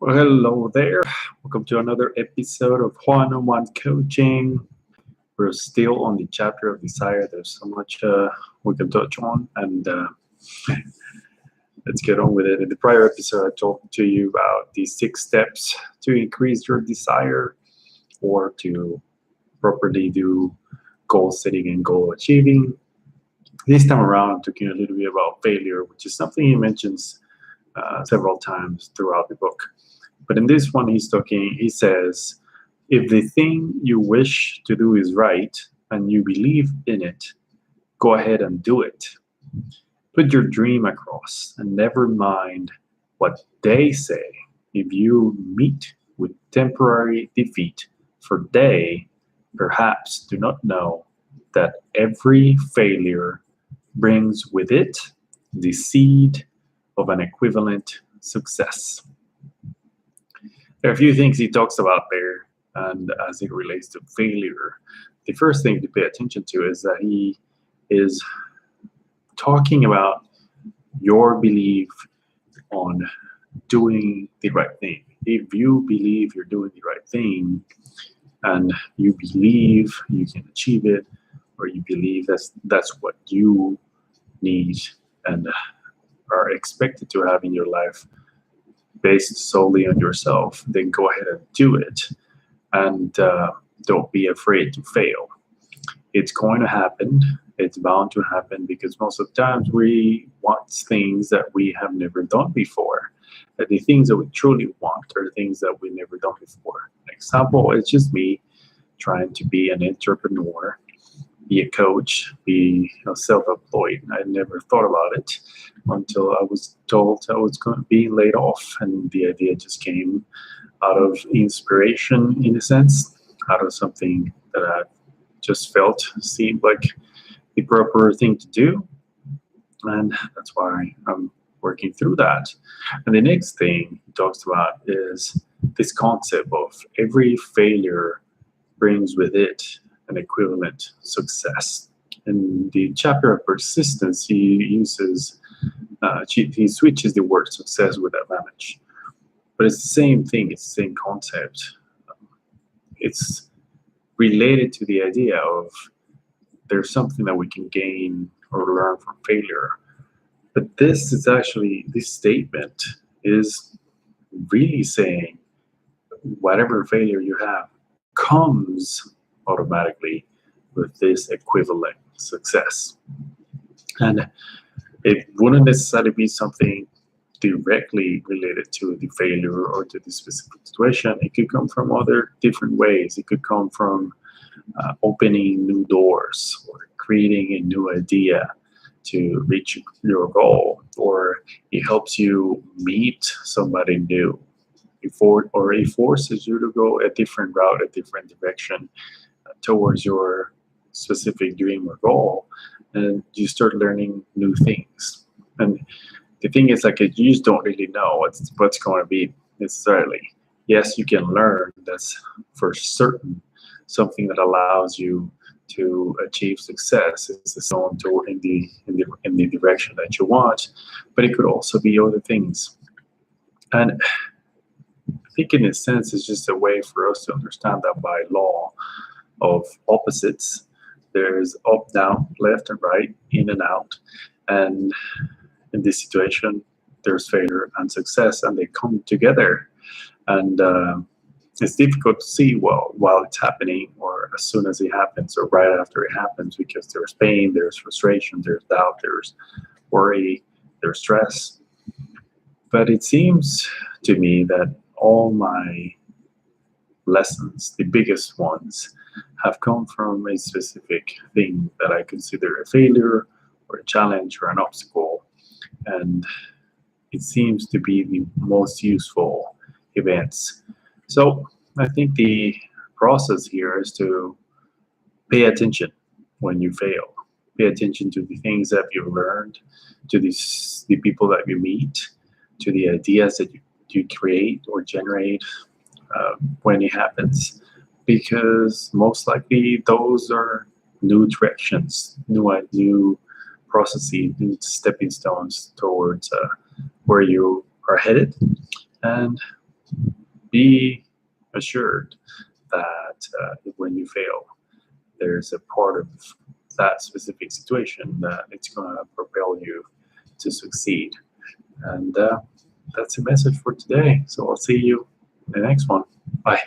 Well, hello there. Welcome to another episode of Juan on One Coaching. We're still on the chapter of desire. There's so much we can touch on, and let's get on with it. In the prior episode, I talked to you about the 6 steps to increase your desire or to properly do goal setting and goal achieving. This time around, I'm talking a little bit about failure, which is something he mentions several times throughout the book. But in this one, he says, if the thing you wish to do is right and you believe in it, go ahead and do it. Put your dream across and never mind what they say. If you meet with temporary defeat, for they perhaps do not know that every failure brings with it the seed of an equivalent success. There are a few things he talks about there, and as it relates to failure, the first thing to pay attention to is that he is talking about your belief on doing the right thing. If you believe you're doing the right thing and you believe you can achieve it, or you believe that's what you need and are expected to have in your life based solely on yourself, then go ahead and do it. And don't be afraid to fail. It's going to happen. It's bound to happen because most of the times we want things that we have never done before. The things that we truly want are things that we've never done before. An example, it's just me trying to be an entrepreneur, be a coach, be self-employed. I never thought about it until I was told I was going to be laid off, and the idea just came out of inspiration, in a sense, out of something that I just felt seemed like the proper thing to do, and that's why I'm working through that. And the next thing he talks about is this concept of every failure brings with it an equivalent success. In the chapter of persistence, he switches the word success with advantage, but it's the same thing. It's the same concept. It's related to the idea of there's something that we can gain or learn from failure. But this statement is really saying whatever failure you have comes automatically with this equivalent success. And it wouldn't necessarily be something directly related to the failure or to the specific situation. It could come from other different ways. It could come from opening new doors or creating a new idea to reach your goal, or it helps you meet somebody new. It forces you to go a different route, a different direction towards your specific dream or goal, and you start learning new things. And the thing is, like, you just don't really know what's going to be necessarily. Yes, you can learn. That's for certain something that allows you to achieve success. It's the zone to in the direction that you want, but it could also be other things. And I think, in a sense, it's just a way for us to understand that by law of opposites, there's up, down, left, and right, in and out. And in this situation, there's failure and success, and they come together. And it's difficult to see while it's happening, or as soon as it happens, or right after it happens, because there's pain, there's frustration, there's doubt, there's worry, there's stress. But it seems to me that all my lessons, the biggest ones, have come from a specific thing that I consider a failure or a challenge or an obstacle. And it seems to be the most useful events. So I think the process here is to pay attention when you fail. Pay attention to the things that you've learned, to the people that you meet, to the ideas that you create or generate when it happens. Because most likely those are new directions, new processes, new stepping stones towards where you are headed. And be assured that when you fail, there's a part of that specific situation that it's going to propel you to succeed. And that's a message for today. So I'll see you in the next one. Bye.